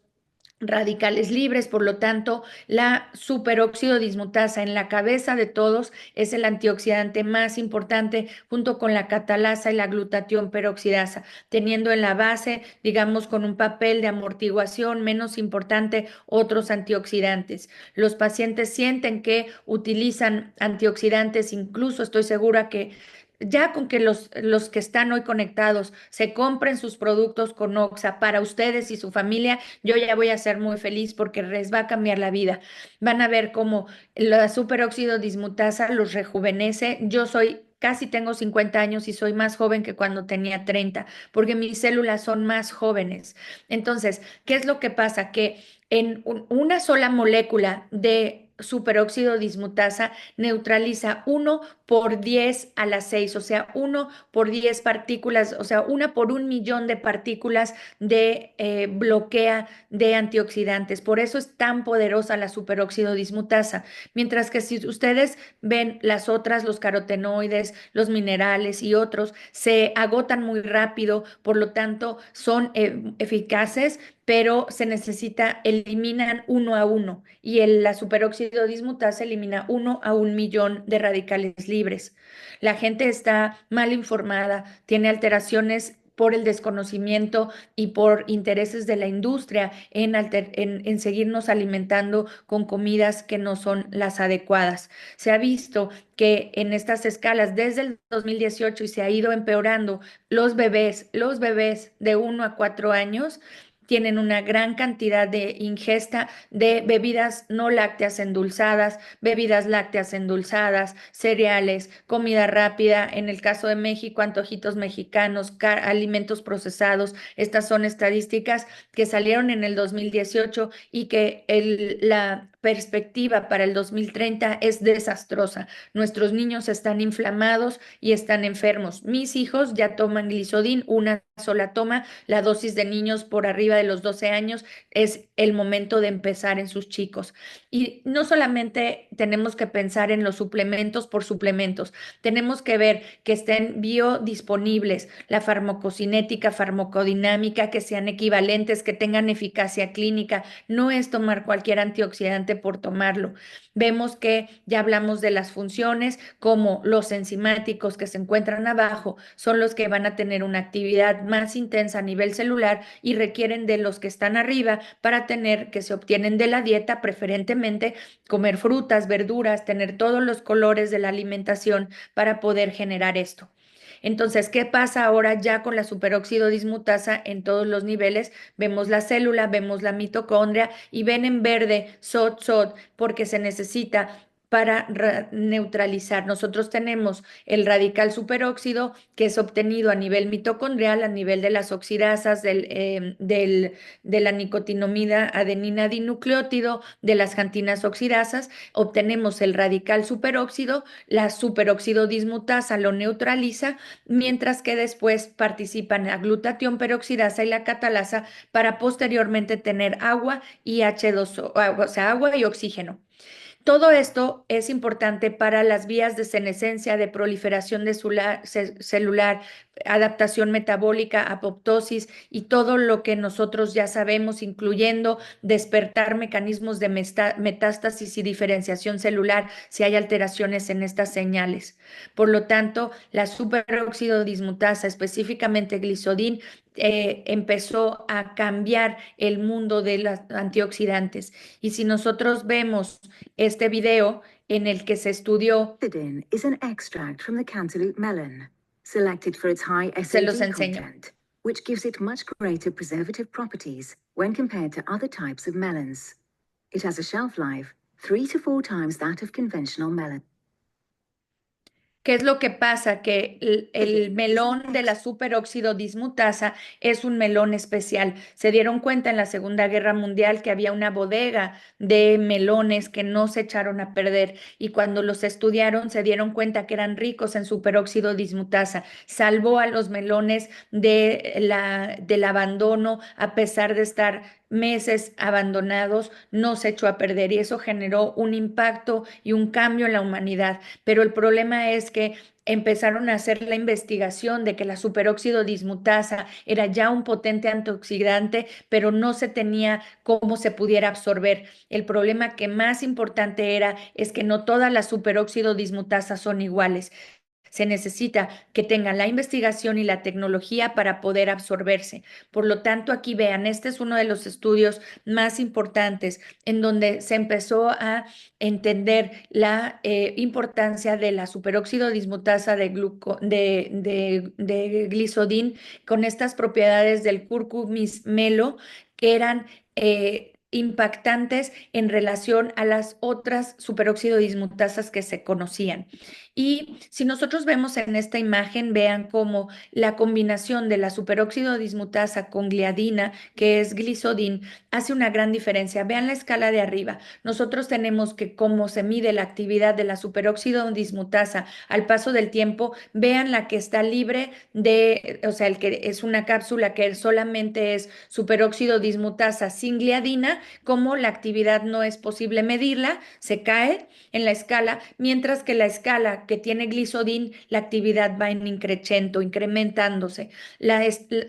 radicales libres. Por lo tanto, la superóxido dismutasa en la cabeza de todos es el antioxidante más importante junto con la catalasa y la glutatión peroxidasa, teniendo en la base, digamos, con un papel de amortiguación menos importante otros antioxidantes. Los pacientes sienten que utilizan antioxidantes, incluso estoy segura que ya con que los que están hoy conectados se compren sus productos con Oxa para ustedes y su familia, yo ya voy a ser muy feliz porque les va a cambiar la vida. Van a ver cómo la superóxido dismutasa los rejuvenece. Yo soy, casi tengo 50 años y soy más joven que cuando tenía 30 porque mis células son más jóvenes. Entonces, ¿qué es lo que pasa? Que en una sola molécula de superóxido dismutasa neutraliza 1 por 10 a la 6, o sea, 1 por 10 partículas, o sea, 1 por 1 millón de partículas de bloquea de antioxidantes. Por eso es tan poderosa la superóxido dismutasa. Mientras que si ustedes ven las otras, los carotenoides, los minerales y otros, se agotan muy rápido, por lo tanto, son eficaces, pero se necesita, eliminan 1 a 1 y la superóxido dismutasa elimina 1 a 1 millón de radicales libres. La gente está mal informada, tiene alteraciones por el desconocimiento y por intereses de la industria en seguirnos alimentando con comidas que no son las adecuadas. Se ha visto que en estas escalas desde el 2018 y se ha ido empeorando, los bebés de 1 a 4 años tienen una gran cantidad de ingesta de bebidas no lácteas endulzadas, bebidas lácteas endulzadas, cereales, comida rápida, en el caso de México, antojitos mexicanos, alimentos procesados. Estas son estadísticas que salieron en el 2018 y que la perspectiva para el 2030 es desastrosa. Nuestros niños están inflamados y están enfermos. Mis hijos ya toman Glisodin, una sola toma. La dosis de niños por arriba de los 12 años es el momento de empezar en sus chicos. Y no solamente tenemos que pensar en los suplementos por suplementos, tenemos que ver que estén biodisponibles, la farmacocinética, farmacodinámica, que sean equivalentes, que tengan eficacia clínica. No es tomar cualquier antioxidante por tomarlo. Vemos que ya hablamos de las funciones, como los enzimáticos que se encuentran abajo son los que van a tener una actividad más intensa a nivel celular y requieren de los que están arriba para tener, que se obtienen de la dieta, preferentemente comer frutas, verduras, tener todos los colores de la alimentación para poder generar esto. Entonces, ¿qué pasa ahora ya con la superóxido dismutasa en todos los niveles? Vemos la célula, vemos la mitocondria y ven en verde SOD porque se necesita para neutralizar. Nosotros tenemos el radical superóxido que es obtenido a nivel mitocondrial, a nivel de las oxidasas, de la nicotinamida adenina dinucleótido, de las xantinas oxidasas. Obtenemos el radical superóxido, la superóxido dismutasa lo neutraliza, mientras que después participan la glutatión peroxidasa y la catalasa para posteriormente tener agua y H2O, o sea, agua y oxígeno. Todo esto es importante para las vías de senescencia, de proliferación de celular, adaptación metabólica, apoptosis y todo lo que nosotros ya sabemos, incluyendo despertar mecanismos de metástasis y diferenciación celular si hay alteraciones en estas señales. Por lo tanto, la superóxido dismutasa, específicamente Glisodin, empezó a cambiar el mundo de los antioxidantes. Y si nosotros vemos este video en el que se estudió, Glisodin is an extract from the cantaloupe melon, selected for its high se los SOD enseño. content, which gives it much greater preservative properties when compared to other types of melons. It has a shelf life 3 to 4 times that of conventional melon. ¿Qué es lo que pasa? Que el melón de la superóxido dismutasa es un melón especial. Se dieron cuenta en la Segunda Guerra Mundial que había una bodega de melones que no se echaron a perder y cuando los estudiaron se dieron cuenta que eran ricos en superóxido dismutasa. Salvó a los melones del abandono a pesar de estar meses abandonados, no se echó a perder y eso generó un impacto y un cambio en la humanidad. Pero el problema es que empezaron a hacer la investigación de que la superóxido dismutasa era ya un potente antioxidante, pero no se tenía cómo se pudiera absorber. El problema que más importante es que no todas las superóxido dismutasas son iguales. Se necesita que tengan la investigación y la tecnología para poder absorberse. Por lo tanto, aquí vean, este es uno de los estudios más importantes en donde se empezó a entender la importancia de la superóxido dismutasa de Glisodin con estas propiedades del curcumis melo que eran impactantes en relación a las otras superóxido dismutasas que se conocían. Y si nosotros vemos en esta imagen, vean cómo la combinación de la superóxido dismutasa con gliadina, que es Glisodin, hace una gran diferencia. Vean la escala de arriba. Nosotros tenemos que cómo se mide la actividad de la superóxido dismutasa al paso del tiempo. Vean la que está libre o sea, el que es una cápsula que solamente es superóxido dismutasa sin gliadina, como la actividad no es posible medirla, se cae en la escala, mientras que la escala que tiene Glisodin, la actividad va en incremento, incrementándose.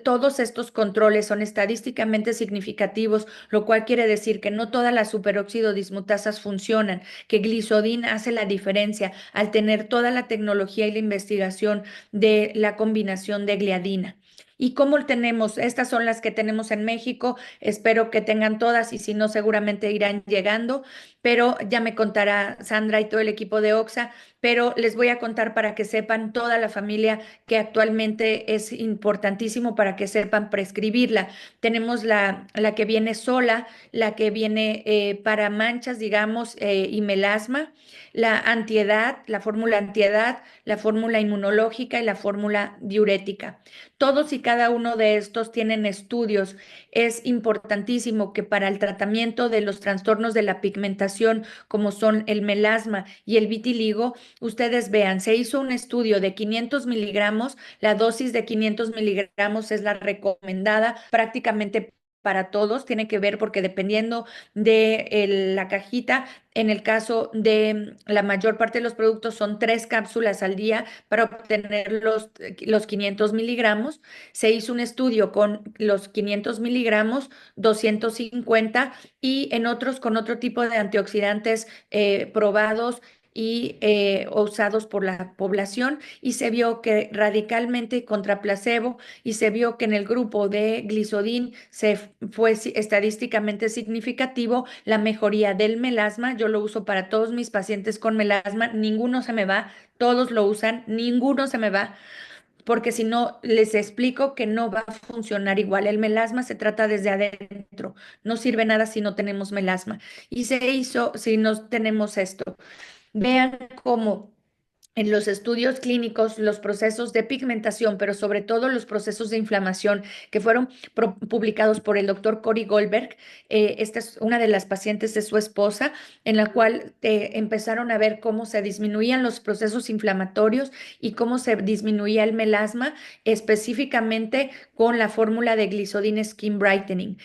Todos estos controles son estadísticamente significativos, lo cual quiere decir que no todas las superóxido dismutasas funcionan, que Glisodin hace la diferencia al tener toda la tecnología y la investigación de la combinación de gliadina. ¿Y cómo tenemos? Estas son las que tenemos en México. Espero que tengan todas y si no, seguramente irán llegando. Pero ya me contará Sandra y todo el equipo de OXA. Pero les voy a contar para que sepan toda la familia que actualmente es importantísimo para que sepan prescribirla. Tenemos la que viene sola, la que viene para manchas, digamos, y melasma, la antiedad, la fórmula antiedad, la fórmula inmunológica y la fórmula diurética. Todos y cada uno de estos tienen estudios. Es importantísimo que para el tratamiento de los trastornos de la pigmentación inflamación como son el melasma y el vitiligo, ustedes vean, se hizo un estudio de 500 miligramos, la dosis de 500 miligramos es la recomendada prácticamente para todos, tiene que ver porque dependiendo de la cajita, en el caso de la mayor parte de los productos son 3 cápsulas al día para obtener los 500 miligramos. Se hizo un estudio con los 500 miligramos, 250 y en otros con otro tipo de antioxidantes probados y usados por la población y se vio que radicalmente contra placebo y se vio que en el grupo de Glisodin fue estadísticamente significativo la mejoría del melasma. Yo lo uso para todos mis pacientes con melasma, ninguno se me va, todos lo usan, ninguno se me va porque si no, les explico que no va a funcionar igual. El melasma se trata desde adentro, no sirve nada si no tenemos melasma. Y se hizo si no tenemos esto. Vean cómo en los estudios clínicos los procesos de pigmentación, pero sobre todo los procesos de inflamación que fueron publicados por el doctor Cory Goldberg, esta es una de las pacientes de su esposa, en la cual empezaron a ver cómo se disminuían los procesos inflamatorios y cómo se disminuía el melasma, específicamente con la fórmula de Glisodin Skin Brightening.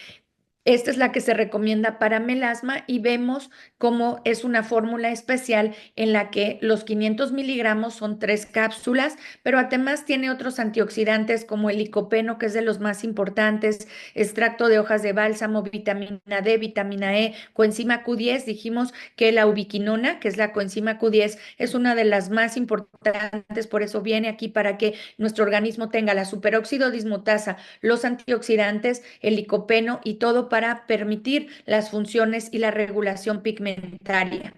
Esta es la que se recomienda para melasma y vemos cómo es una fórmula especial en la que los 500 miligramos son 3 cápsulas, pero además tiene otros antioxidantes como el licopeno, que es de los más importantes, extracto de hojas de bálsamo, vitamina D, vitamina E, coenzima Q10. Dijimos que la ubiquinona, que es la coenzima Q10, es una de las más importantes, por eso viene aquí para que nuestro organismo tenga la superóxido dismutasa, los antioxidantes, el licopeno y todo para permitir las funciones y la regulación pigmentaria.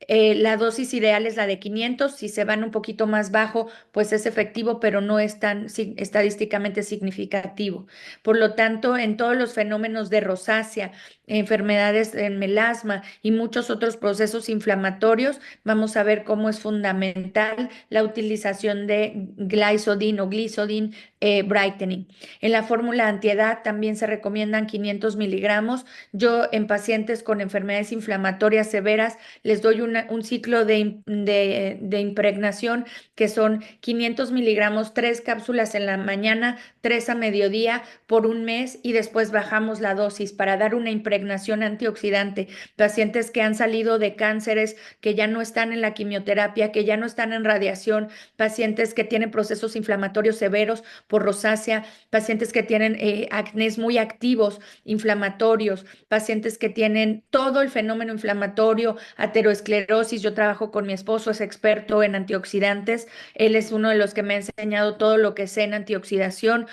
La dosis ideal es la de 500, si se van un poquito más bajo, pues es efectivo, pero no es tan estadísticamente significativo. Por lo tanto, en todos los fenómenos de rosácea, enfermedades en melasma y muchos otros procesos inflamatorios, vamos a ver cómo es fundamental la utilización de Glisodin o Glisodin Brightening. En la fórmula antiedad también se recomiendan 500 miligramos. Yo en pacientes con enfermedades inflamatorias severas les doy un ciclo de impregnación que son 500 miligramos, 3 cápsulas en la mañana, 3 a mediodía por un mes y después bajamos la dosis para dar una impregnación antioxidante. Pacientes que han salido de cánceres, que ya no están en la quimioterapia, que ya no están en radiación, pacientes que tienen procesos inflamatorios severos por rosácea, pacientes que tienen acnés muy activos, inflamatorios, pacientes que tienen todo el fenómeno inflamatorio, ateroesclerosis. Yo trabajo con mi esposo, es experto en antioxidantes. Él es uno de los que me ha enseñado todo lo que sé en antioxidación,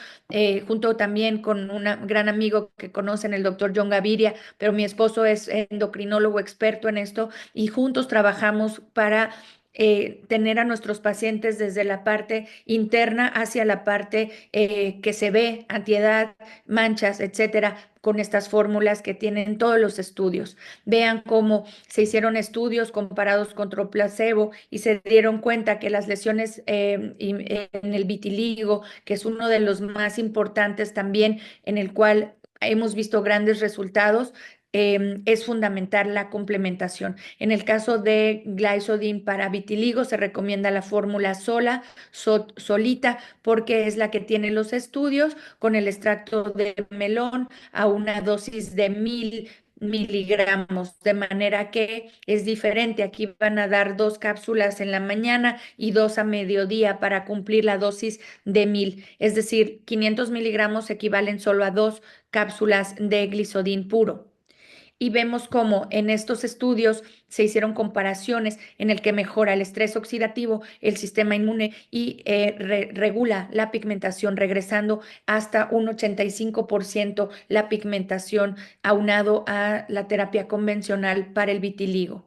junto también con un gran amigo que conocen, el doctor John Gaviria, pero mi esposo es endocrinólogo experto en esto y juntos trabajamos para tener a nuestros pacientes desde la parte interna hacia la parte que se ve, antiedad, manchas, etcétera, con estas fórmulas que tienen todos los estudios. Vean cómo se hicieron estudios comparados contra placebo y se dieron cuenta que las lesiones en el vitiligo, que es uno de los más importantes también, en el cual hemos visto grandes resultados, es fundamental la complementación. En el caso de Glisodin para vitiligo se recomienda la fórmula solita, porque es la que tiene los estudios con el extracto de melón a una dosis de 1000 miligramos, de manera que es diferente. Aquí van a dar 2 cápsulas en la mañana y 2 a mediodía para cumplir la dosis de 1000. Es decir, 500 miligramos equivalen solo a 2 cápsulas de Glisodin puro. Y vemos cómo en estos estudios se hicieron comparaciones en el que mejora el estrés oxidativo, el sistema inmune y regula la pigmentación, regresando hasta un 85% la pigmentación aunado a la terapia convencional para el vitiligo.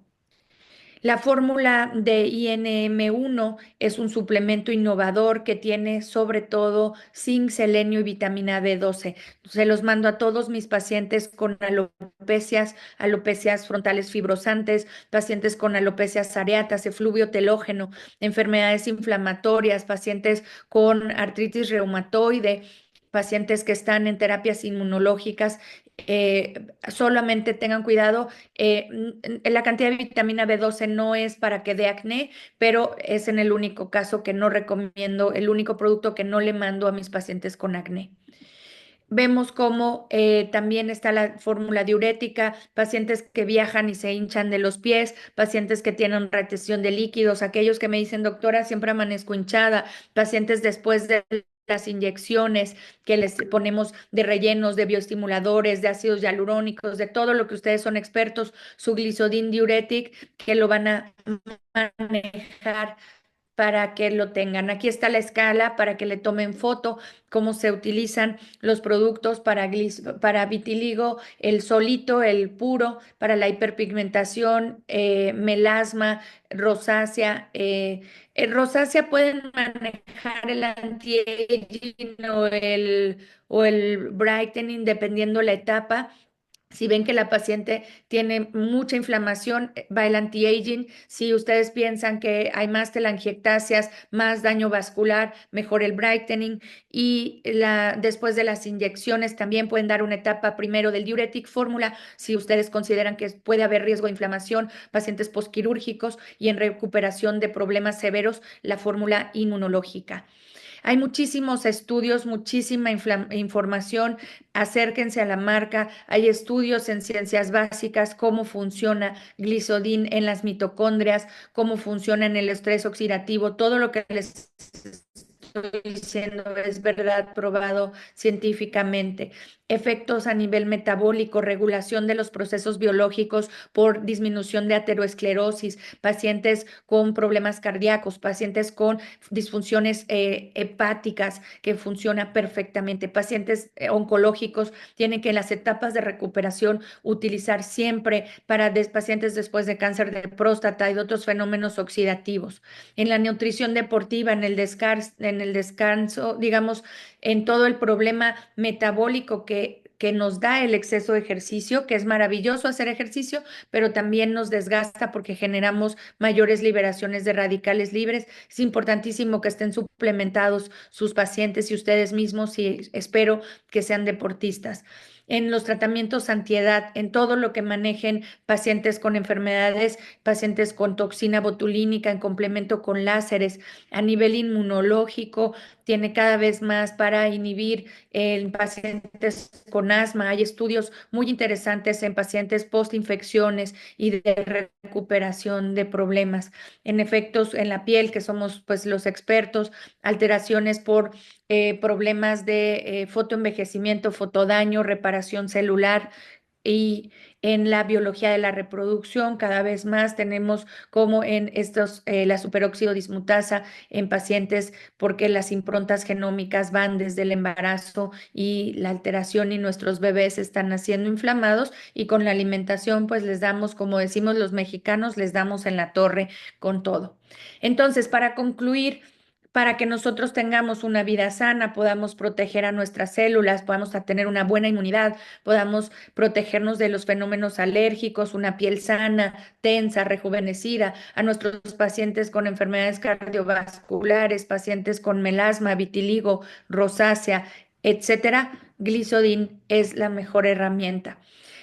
La fórmula de INM1 es un suplemento innovador que tiene sobre todo zinc, selenio y vitamina B12. Se los mando a todos mis pacientes con alopecias frontales fibrosantes, pacientes con alopecias areatas, efluvio telógeno, enfermedades inflamatorias, pacientes con artritis reumatoide, pacientes que están en terapias inmunológicas, solamente tengan cuidado. La cantidad de vitamina B12 no es para que dé acné, pero es en el único caso que no recomiendo, el único producto que no le mando a mis pacientes con acné. Vemos cómo también está la fórmula diurética, pacientes que viajan y se hinchan de los pies, pacientes que tienen retención de líquidos, aquellos que me dicen, doctora, siempre amanezco hinchada, pacientes después de las inyecciones que les ponemos de rellenos, de bioestimuladores, de ácidos hialurónicos, de todo lo que ustedes son expertos, su Glisodin Diuretic, que lo van a manejar para que lo tengan. Aquí está la escala para que le tomen foto, cómo se utilizan los productos para vitiligo, el solito, el puro, para la hiperpigmentación, melasma, rosácea. Rosácea pueden manejar el anti-aging o el brightening dependiendo la etapa. Si ven que la paciente tiene mucha inflamación, va el anti-aging. Si ustedes piensan que hay más telangiectasias, más daño vascular, mejor el brightening. Y después de las inyecciones también pueden dar una etapa primero del diuretic fórmula, si ustedes consideran que puede haber riesgo de inflamación, pacientes posquirúrgicos y en recuperación de problemas severos, la fórmula inmunológica. Hay muchísimos estudios, muchísima información. Acérquense a la marca. Hay estudios en ciencias básicas, cómo funciona Glisodin en las mitocondrias, cómo funciona en el estrés oxidativo. Todo lo que les estoy diciendo es verdad, probado científicamente. Efectos a nivel metabólico, regulación de los procesos biológicos por disminución de ateroesclerosis, pacientes con problemas cardíacos, pacientes con disfunciones hepáticas que funciona perfectamente, pacientes oncológicos tienen que en las etapas de recuperación utilizar siempre para pacientes después de cáncer de próstata y de otros fenómenos oxidativos. En la nutrición deportiva, en el descanso, digamos, en todo el problema metabólico que nos da el exceso de ejercicio, que es maravilloso hacer ejercicio, pero también nos desgasta porque generamos mayores liberaciones de radicales libres. Es importantísimo que estén suplementados sus pacientes y ustedes mismos, y espero que sean deportistas. En los tratamientos antiedad, en todo lo que manejen pacientes con enfermedades, pacientes con toxina botulínica en complemento con láseres, a nivel inmunológico, tiene cada vez más para inhibir en pacientes con asma. Hay estudios muy interesantes en pacientes postinfecciones y de recuperación de problemas. En efectos en la piel, que somos pues los expertos, alteraciones por problemas de fotoenvejecimiento, fotodaño, reparación celular. Y en la biología de la reproducción, cada vez más tenemos como en la superóxido dismutasa en pacientes, porque las improntas genómicas van desde el embarazo y la alteración y nuestros bebés están naciendo inflamados y con la alimentación pues les damos, como decimos los mexicanos, les damos en la torre con todo. Entonces, para concluir, para que nosotros tengamos una vida sana, podamos proteger a nuestras células, podamos tener una buena inmunidad, podamos protegernos de los fenómenos alérgicos, una piel sana, tensa, rejuvenecida, a nuestros pacientes con enfermedades cardiovasculares, pacientes con melasma, vitiligo, rosácea, etcétera, Glisodin es la mejor herramienta.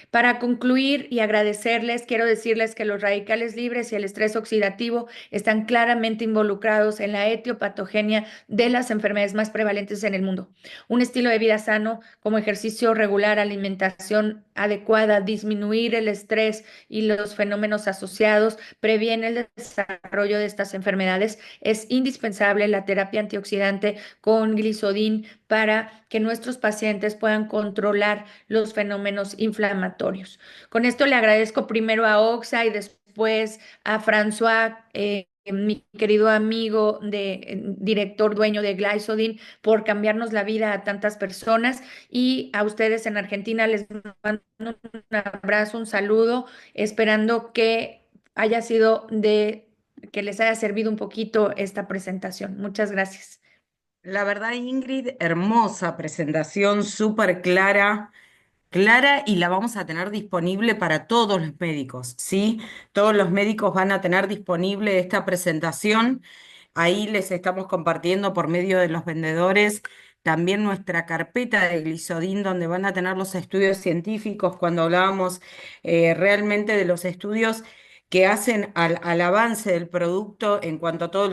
Para concluir y agradecerles, quiero decirles que los radicales libres y el estrés oxidativo están claramente involucrados en la etiopatogenia de las enfermedades más prevalentes en el mundo. Un estilo de vida sano, como ejercicio regular, alimentación adecuada, disminuir el estrés y los fenómenos asociados, previene el desarrollo de estas enfermedades. Es indispensable la terapia antioxidante con Glisodin para que nuestros pacientes puedan controlar los fenómenos inflamatorios. Con esto le agradezco primero a Oxa y después a François, mi querido amigo director dueño de Glisodin, por cambiarnos la vida a tantas personas, y a ustedes en Argentina les mando un abrazo, un saludo, esperando que haya sido que les haya servido un poquito esta presentación. Muchas gracias. La verdad, Ingrid, hermosa presentación, súper clara, clara, y la vamos a tener disponible para todos los médicos, ¿sí? Todos los médicos van a tener disponible esta presentación. Ahí les estamos compartiendo por medio de los vendedores también nuestra carpeta de Glisodin, donde van a tener los estudios científicos, cuando hablábamos realmente de los estudios que hacen al avance del producto en cuanto a todo